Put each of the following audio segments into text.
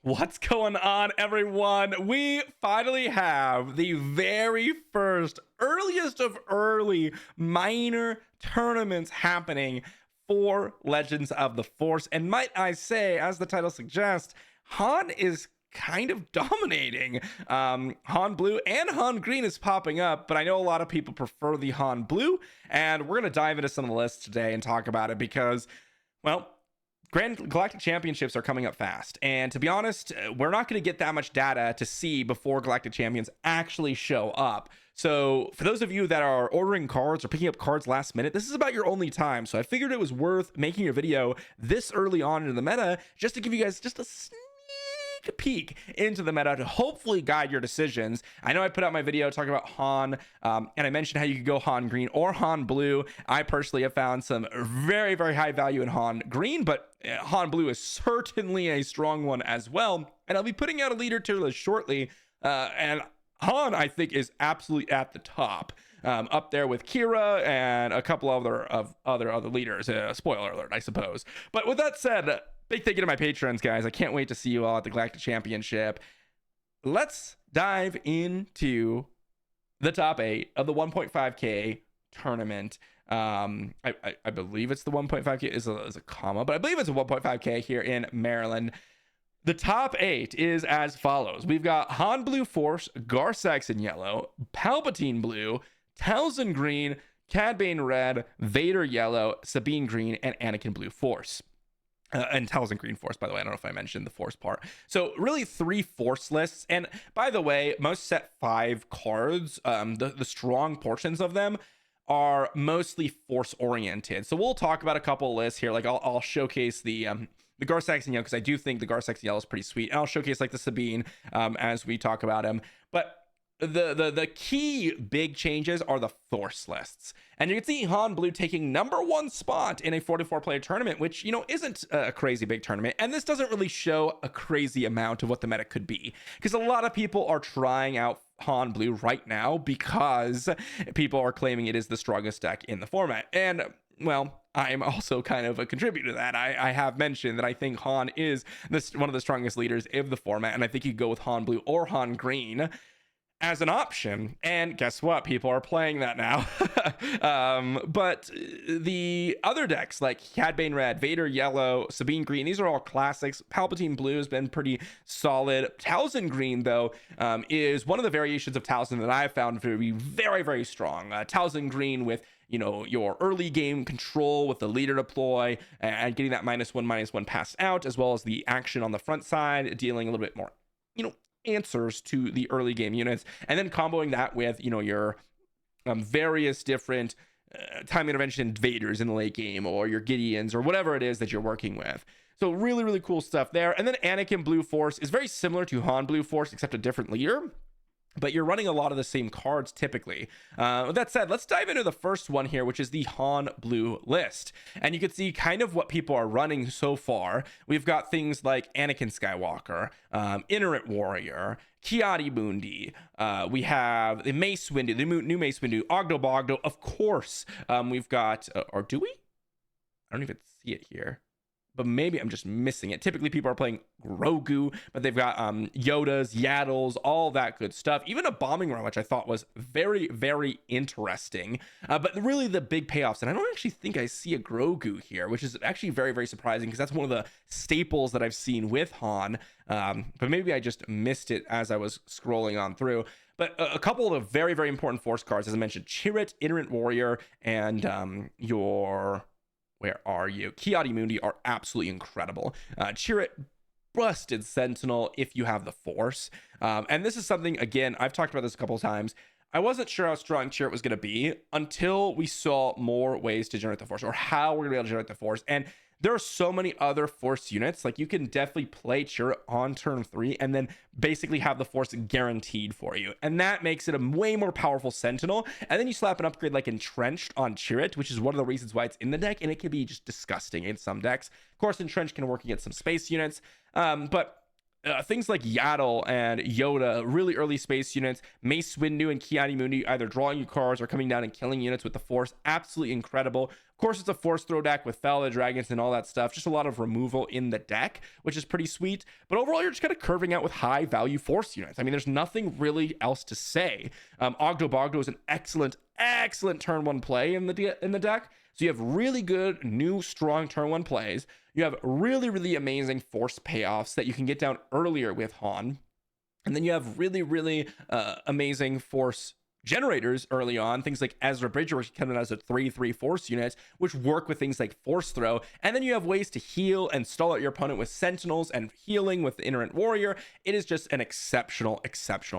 What's going on, everyone? We finally have the very first, earliest of early minor tournaments happening for Legends of the Force. And might I say, as the title suggests, Han is kind of dominating. Han Blue and Han Green is popping up, but I know a lot of people prefer the Han Blue, and we're going to dive into some of the lists today and talk about it because, well, Grand Galactic Championships are coming up fast, and to be honest, we're not going to get that much data to see before Galactic Champions actually show up. So for those of you that are ordering cards or picking up cards last minute, this is about your only time. So I figured it was worth making a video this early on into the meta just to give you guys just a sneak peek into the meta to hopefully guide your decisions. I know I put out my video talking about Han, and I mentioned how you could go Han Green or Han Blue. I personally have found some very, very high value in Han Green, but Han Blue is certainly a strong one as well. And I'll be putting out a leader tier list shortly, and Han, I think, is absolutely at the top. Up there with Kira and a couple other leaders. Spoiler alert, I suppose. But with that said, big thank you to my patrons, guys. I can't wait to see you all at the Galactic Championship. Let's dive into the top 8 of the 1.5k tournament. I believe it's the 1.5k is a comma, but I believe it's a 1.5k here in Maryland. The top 8 is as follows. We've got Han Blue Force, Gar Saxon Yellow, Palpatine Blue, Talzin Green, Cad Bane Red, Vader Yellow, Sabine Green, and Anakin Blue Force. And Talzin Green Force, by the way. I don't know if I mentioned the Force part. So really 3 Force lists. And by the way, most set 5 cards, the strong portions of them are mostly Force oriented. So we'll talk about a couple lists here. Like I'll showcase the Gar Saxon Yellow, because I do think the Gar Saxon Yellow is pretty sweet. And I'll showcase like the Sabine as we talk about him. But the key big changes are the Force lists. And you can see Han Blue taking #1 spot in a 44 player tournament, which, you know, isn't a crazy big tournament. And this doesn't really show a crazy amount of what the meta could be, because a lot of people are trying out Han Blue right now because people are claiming it is the strongest deck in the format. And well, I'm also kind of a contributor to that. I have mentioned that I think Han is one of the strongest leaders of the format, and I think you go with Han Blue or Han Green as an option. And guess what? People are playing that now. But the other decks like Cad Bane Red, Vader Yellow, Sabine Green, these are all classics. Palpatine Blue has been pretty solid. Talzin Green, though, is one of the variations of Talzin that I've found to be very, very strong. Talzin Green with, you know, your early game control with the leader deploy and getting that -1/-1 passed out, as well as the action on the front side, dealing a little bit more, you know, answers to the early game units, and then comboing that with, you know, your various different time intervention invaders in the late game, or your Gideons, or whatever it is that you're working with. So really, really cool stuff there. And then Anakin Blue Force is very similar to Han Blue Force, except a different leader, but you're running a lot of the same cards typically. With that said, let's dive into the first one here, which is the Han Blue list. And you can see kind of what people are running so far. We've got things like Anakin Skywalker, Iterant Warrior, Kiadi Mundi. We have the Mace Windu, the new Mace Windu, Ogdo Bogdo, of course. We've got, or do we? I don't even see it here, but maybe I'm just missing it. Typically people are playing Grogu, but they've got Yodas, Yaddles, all that good stuff. Even a bombing run, which I thought was very, very interesting. But really the big payoffs, and I don't actually think I see a Grogu here, which is actually very, very surprising, because that's one of the staples that I've seen with Han. But maybe I just missed it as I was scrolling on through. But a couple of very, very important Force cards, as I mentioned, Chirrut, Iterant Warrior, and where are you? Kiadi Mundi are absolutely incredible. Chirrut, busted Sentinel if you have the Force. And this is something, again, I've talked about this a couple of times. I wasn't sure how strong Chirrut was going to be until we saw more ways to generate the Force, or how we're going to be able to generate the Force. And there are so many other Force units. Like, you can definitely play Chirrut on turn 3 and then basically have the Force guaranteed for you. And that makes it a way more powerful Sentinel. And then you slap an upgrade like Entrenched on Chirrut, which is one of the reasons why it's in the deck. And it can be just disgusting in some decks. Of course, Entrenched can work against some space units. But things like Yaddle and Yoda, really early space units, Mace Windu and Kiani Mundi either drawing you cards or coming down and killing units with the Force. Absolutely incredible. Of course, it's a Force throw deck with Fell of the Dragons and all that stuff. Just a lot of removal in the deck, which is pretty sweet. But overall, you're just kind of curving out with high value Force units. I mean, there's nothing really else to say. Ogdo Bogdo is an excellent turn one play in the deck. So you have really good, new, strong turn one plays. You have really amazing Force payoffs that you can get down earlier with Han. And then you have really amazing Force generators early on. Things like Ezra Bridger, which come in as a 3/3 Force unit, which work with things like Force Throw. And then you have ways to heal and stall out your opponent with Sentinels and healing with the Iterant Warrior. It is just an exceptional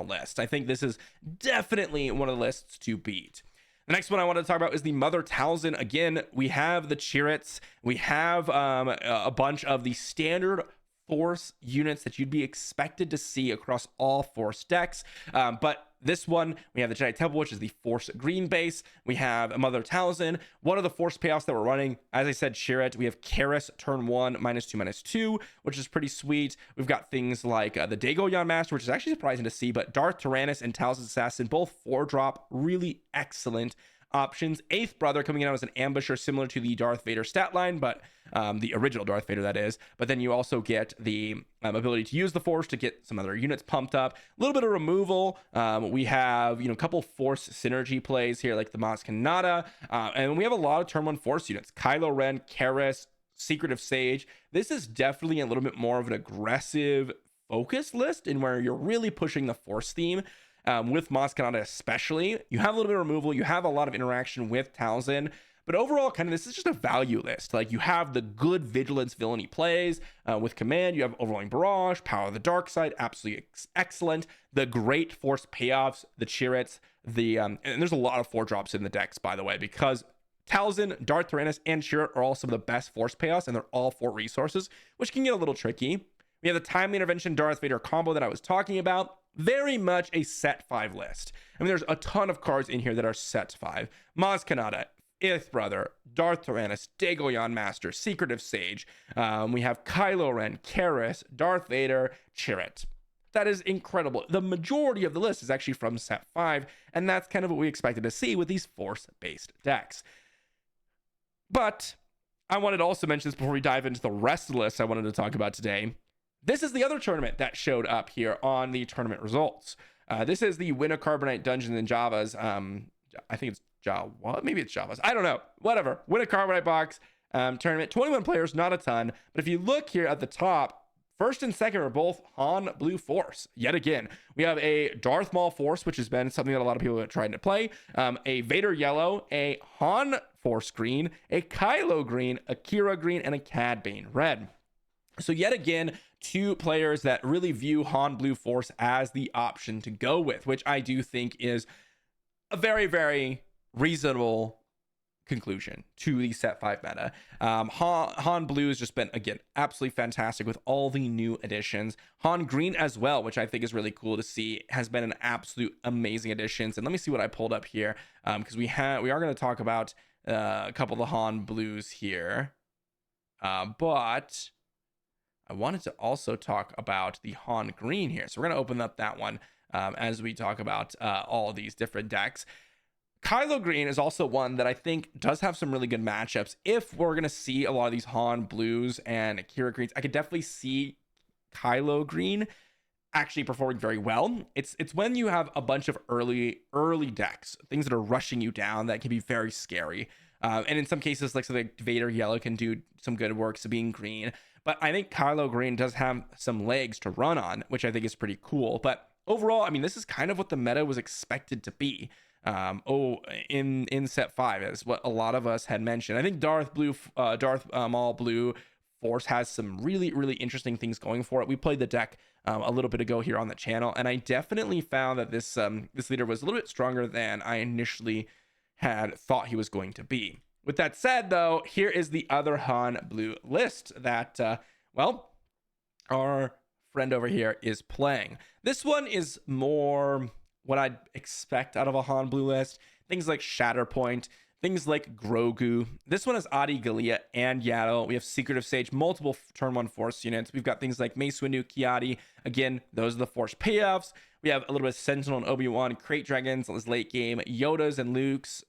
list. I think this is definitely one of the lists to beat. The next one I want to talk about is the Mother Talzin. Again, we have the Chirrets. We have a bunch of the standard Force units that you'd be expected to see across all Force decks. But this one, we have the Jedi Temple, which is the Force green base. We have a Mother Talzin. What are the Force payoffs that we're running? As I said, Chirrut. We have Karis, turn 1, -2/2, which is pretty sweet. We've got things like the Dagoyan Master, which is actually surprising to see, but Darth Tyrannus and Talzin Assassin, both 4-drop, really excellent options. Eighth Brother coming out as an ambusher similar to the Darth Vader stat line, but the original Darth Vader, that is. But then you also get the ability to use the Force to get some other units pumped up. A little bit of removal. We have a couple Force synergy plays here, like the Maz Kanata, and we have a lot of turn 1 Force units. Kylo Ren, Karis, Secretive Sage. This is definitely a little bit more of an aggressive focus list, in where you're really pushing the Force theme. With Maz Kanata especially, you have a little bit of removal, you have a lot of interaction with Talzin, but overall, kind of this is just a value list. Like, you have the good Vigilance villainy plays with Command, you have Overwhelming Barrage, Power of the Dark Side, absolutely excellent. The great Force payoffs, the Chirrets, and there's a lot of 4-drops in the decks, by the way, because Talzin, Darth Tyrannus, and Chirrut are all some of the best Force payoffs, and they're all 4 resources, which can get a little tricky. We have the Timely Intervention Darth Vader combo that I was talking about. Very much a set 5 list. I mean, there's a ton of cards in here that are set 5. Maz Kanata, Eighth Brother, Darth Tyrannus, Dagoyan Master, Secretive Sage. We have Kylo Ren, Karis, Darth Vader, Chirrut. That is incredible. The majority of the list is actually from set 5, and that's kind of what we expected to see with these Force-based decks. But I wanted to also mention this before we dive into the rest of the list I wanted to talk about today. This is the other tournament that showed up here on the tournament results. This is the Winter Carbonite Dungeons and Javas. I think it's Java. Maybe it's Javas. I don't know. Whatever. Winter Carbonite box tournament. 21 players, not a ton. But if you look here at the top, first and second are both Han Blue Force. Yet again, we have a Darth Maul Force, which has been something that a lot of people have tried to play. A Vader Yellow, a Han Force Green, a Kylo Green, a Kira Green, and a Cad Bane Red. So yet again, 2 players that really view Han Blue Force as the option to go with, which I do think is a very reasonable conclusion to the set 5 meta. Han Blue has just been, again, absolutely fantastic with all the new additions. Han Green as well, which I think is really cool to see, has been an absolute amazing additions. And let me see what I pulled up here, because we are going to talk about a couple of the Han Blues here, but I wanted to also talk about the Han Green here. So we're going to open up that one as we talk about all these different decks. Kylo Green is also one that I think does have some really good matchups. If we're going to see a lot of these Han Blues and Kira Greens, I could definitely see Kylo Green actually performing very well. It's when you have a bunch of early decks, things that are rushing you down, that can be very scary. And in some cases, like something like Vader Yellow can do some good work, so being green. But I think Kylo Green does have some legs to run on, which I think is pretty cool. But overall, I mean, this is kind of what the meta was expected to be. In set 5, is what a lot of us had mentioned. I think Darth Maul Blue Force has some really interesting things going for it. We played the deck a little bit ago here on the channel, and I definitely found that this leader was a little bit stronger than I initially had thought he was going to be. With that said, though, here is the other Han Blue list that, our friend over here is playing. This one is more what I'd expect out of a Han Blue list. Things like Shatterpoint, things like Grogu. This one has Adi Gallia and Yaddle. We have Secretive Sage, multiple turn 1 Force units. We've got things like Mace Windu, Kiadi. Again, those are the Force payoffs. We have a little bit of Sentinel and Obi-Wan, Crate Dragons as late game, Yodas and Luke's,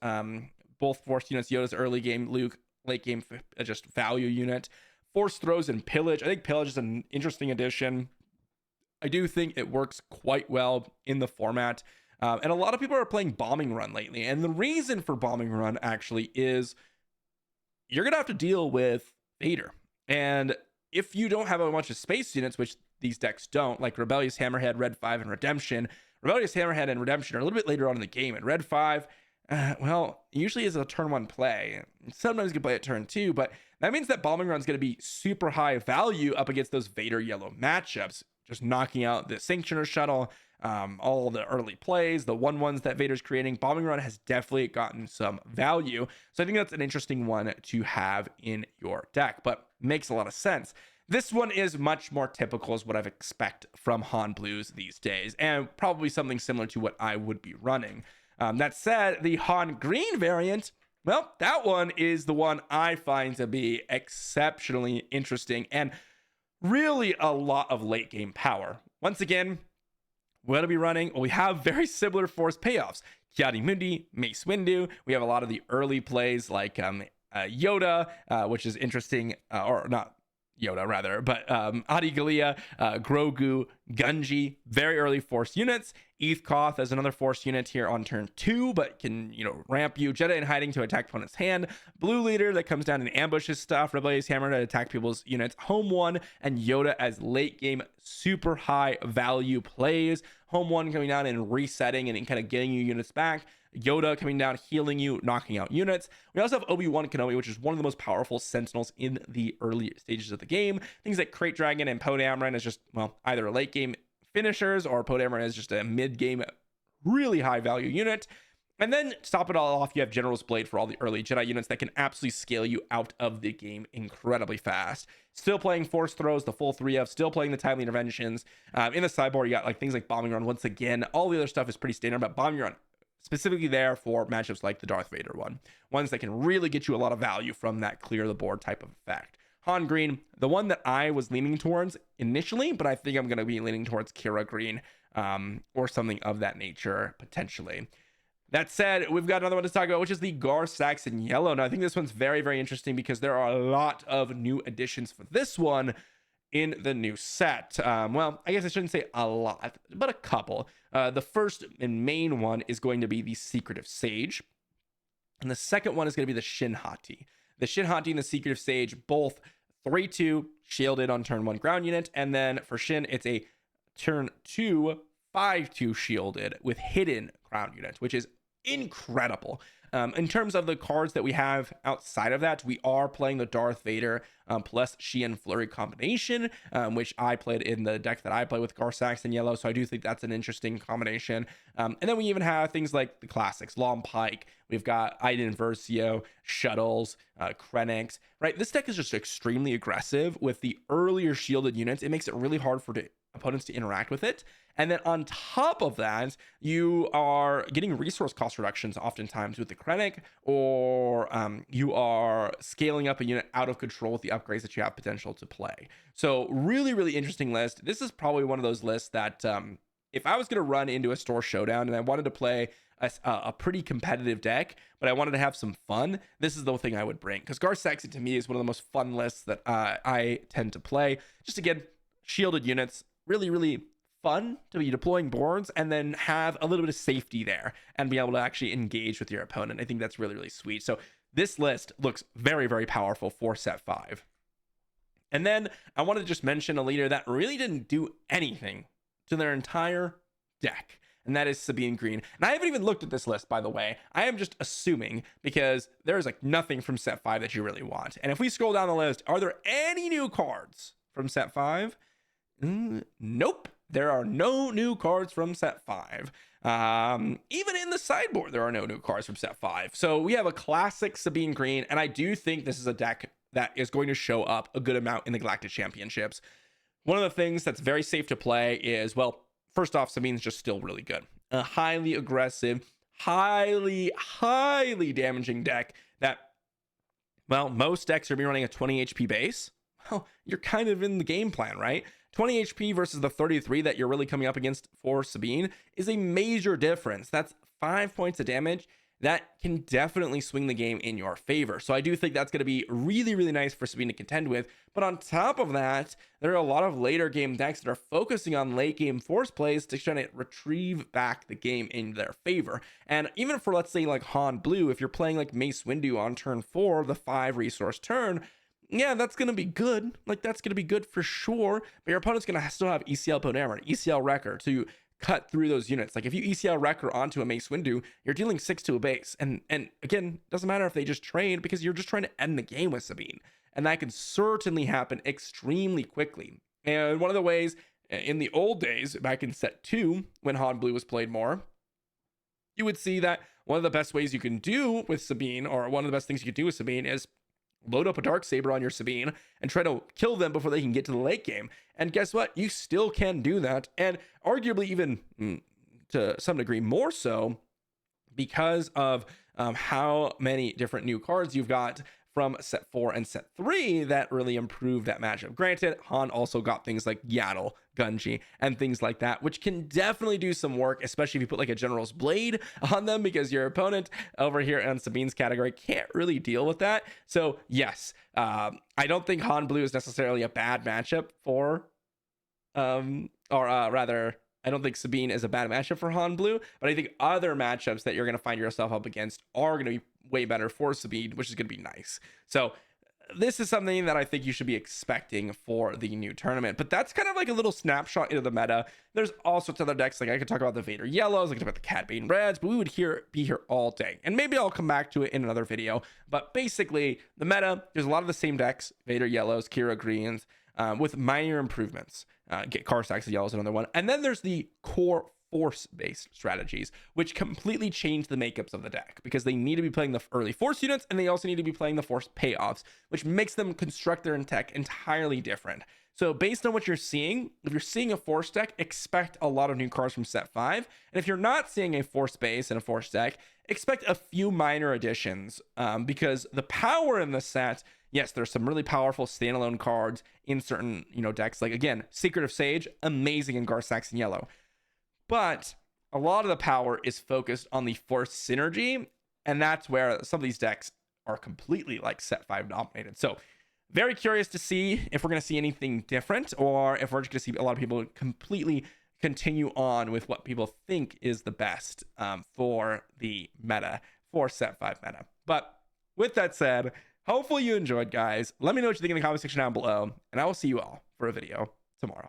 both Force units. Yoda's early game, Luke late game, just value unit. Force Throws and Pillage. I think Pillage is an interesting addition. I do think it works quite well in the format. And a lot of people are playing Bombing Run lately. And the reason for Bombing Run actually is you're going to have to deal with Vader. And if you don't have a bunch of space units, which these decks don't, like Rebellious Hammerhead, Red 5, and Redemption. Rebellious Hammerhead and Redemption are a little bit later on in the game. And Red 5, well, usually is a turn 1 play. Sometimes you can play it turn 2, but that means that Bombing Run is going to be super high value up against those Vader yellow matchups. Just knocking out the Sanctioner Shuttle, all the early plays, the 1/1s that Vader's creating. Bombing Run has definitely gotten some value. So I think that's an interesting one to have in your deck, but makes a lot of sense. This one is much more typical as what I've expect from Han Blues these days, and probably something similar to what I would be running. That said, the Han Green variant, well, that one is the one I find to be exceptionally interesting and really a lot of late game power. Once again, we're going to be running, well, we have very similar Force payoffs. Ki-Adi-Mundi, Mace Windu. We have a lot of the early plays like Yoda, which is interesting, or not Yoda rather, but Adi Gallia, Grogu, Gunji, very early Force units. Eth Koth as another Force unit here on turn 2, but can, ramp you. Jedi in Hiding to attack opponent's hand. Blue Leader that comes down and ambushes stuff. Rebellious Hammer to attack people's units. Home 1 and Yoda as late game super high value plays. Home 1 coming down and resetting and kind of getting you units back. Yoda coming down, healing you, knocking out units. We also have Obi-Wan Kenobi, which is one of the most powerful Sentinels in the early stages of the game. Things like Crate Dragon and Poe Dameron is just, well, either a late game finishers or Poe Dameron is just a mid-game, really high value unit. And then to top it all off, you have General's Blade for all the early Jedi units that can absolutely scale you out of the game incredibly fast. Still playing Force Throws, the full 3 of, still playing the Timely Interventions. In the sideboard, you got like things like Bombing Run once again. All the other stuff is pretty standard, but Bombing Run specifically there for matchups like the Darth Vader one. Ones that can really get you a lot of value from that clear the board type of effect. Han Green, the one that I was leaning towards initially, but I think I'm going to be leaning towards Kira Green or something of that nature potentially. That said, we've got another one to talk about, which is the Gar Saxon Yellow. Now, I think this one's very, very interesting because there are a lot of new additions for this one in the new set. Well, I guess I shouldn't say a lot, but a couple. The first and main one is going to be the Secretive Sage. And the second one is going to be the Shin Hati. The Shin Hati and the Secretive Sage, both 3/2 shielded on turn 1 ground unit. And then for Shin, it's a turn 2 5/2 shielded with hidden ground unit, which is incredible. In terms of the cards that we have outside of that, we are playing the Darth Vader plus Xian Flurry combination, which I played in the deck that I play with Gar Saxon Yellow. So I do think that's an interesting combination. And then we even have things like the classics, Long Pike. We've got Iden Versio, Shuttles, Krennics, right? This deck is just extremely aggressive with the earlier shielded units. It makes it really hard for opponents to interact with it. And then on top of that, you are getting resource cost reductions oftentimes with the Krennic, or you are scaling up a unit out of control with the upgrades that you have potential to play. So really, really interesting list. This is probably one of those lists that if I was going to run into a store showdown and I wanted to play a pretty competitive deck, but I wanted to have some fun, this is the thing I would bring. Because Gar Saxon to me is one of the most fun lists that I tend to play. Just again, shielded units, really, really fun to be deploying boards and then have a little bit of safety there and be able to actually engage with your opponent. I think that's really, really sweet. So this list looks very, very powerful for set 5. And then I wanted to just mention a leader that really didn't do anything to their entire deck, and that is Sabine Green. And I haven't even looked at this list, by the way. I am just assuming because there's like nothing from set 5 that you really want. And if we scroll down the list, are there any new cards from set 5? Nope. There are no new cards from set 5. Even in the sideboard, there are no new cards from set 5. So we have a classic Sabine Green, and I do think this is a deck that is going to show up a good amount in the Galactic Championships. One of the things that's very safe to play is, well, first off, Sabine's just still really good. A highly aggressive, highly damaging deck that, well, most decks are be running a 20 HP base. Well, you're kind of in the game plan, right? 20 HP versus the 33 that you're really coming up against for Sabine is a major difference. That's 5 points of damage. That can definitely swing the game in your favor. So I do think that's going to be really nice for Sabine to contend with. But on top of that, there are a lot of later game decks that are focusing on late game force plays to try to retrieve back the game in their favor. And even for, let's say, like Han Blue, if you're playing like Mace Windu on turn 4, the 5 resource turn, yeah, that's going to be good. Like, that's going to be good for sure. But your opponent's going to still have ECL Podamer, ECL Wrecker to cut through those units. Like, if you ECL Wrecker onto a Mace Windu, you're dealing 6 to a base. And again, doesn't matter if they just trade, because you're just trying to end the game with Sabine. And that can certainly happen extremely quickly. And one of the ways in the old days, back in set 2, when Han Blue was played more, you would see that one of the best ways you can do with Sabine, or one of the best things you could do with Sabine, is load up a Darksaber on your Sabine and try to kill them before they can get to the late game. And guess what? You still can do that. And arguably even to some degree more so, because of how many different new cards you've got from set 4 and set 3 that really improved that matchup. Granted, Han also got things like Yaddle, Gunji, and things like that, which can definitely do some work, especially if you put like a General's Blade on them, because your opponent over here on Sabine's category can't really deal with that. So yes, I don't think Han Blue is necessarily a bad matchup for, I don't think Sabine is a bad matchup for Han Blue, but I think other matchups that you're going to find yourself up against are going to be way better for Sabine, which is going to be nice. So this is something that I think you should be expecting for the new tournament. But that's kind of like a little snapshot into the meta. There's all sorts of other decks. Like, I could talk about the Vader Yellows, I could talk about the Cad Bane Reds, but we would be here all day. And maybe I'll come back to it in another video. But basically, the meta, there's a lot of the same decks, Vader Yellows, Kira Greens, with minor improvements. Get Karsax Yellow is another one. And then there's the core force-based strategies, which completely change the makeups of the deck, because they need to be playing the early force units, and they also need to be playing the force payoffs, which makes them construct their tech entirely different. So based on what you're seeing, if you're seeing a force deck, expect a lot of new cards from set 5. And if you're not seeing a force base and a force deck, expect a few minor additions, because the power in the set, yes, there's some really powerful standalone cards in certain, decks. Like, again, Secret of Sage, amazing in Saxon Yellow. But a lot of the power is focused on the force synergy, and that's where some of these decks are completely like set 5 dominated. So very curious to see if we're going to see anything different, or if we're just going to see a lot of people completely continue on with what people think is the best for the meta, for set 5 meta. But with that said, hopefully you enjoyed, guys. Let me know what you think in the comment section down below, and I will see you all for a video tomorrow.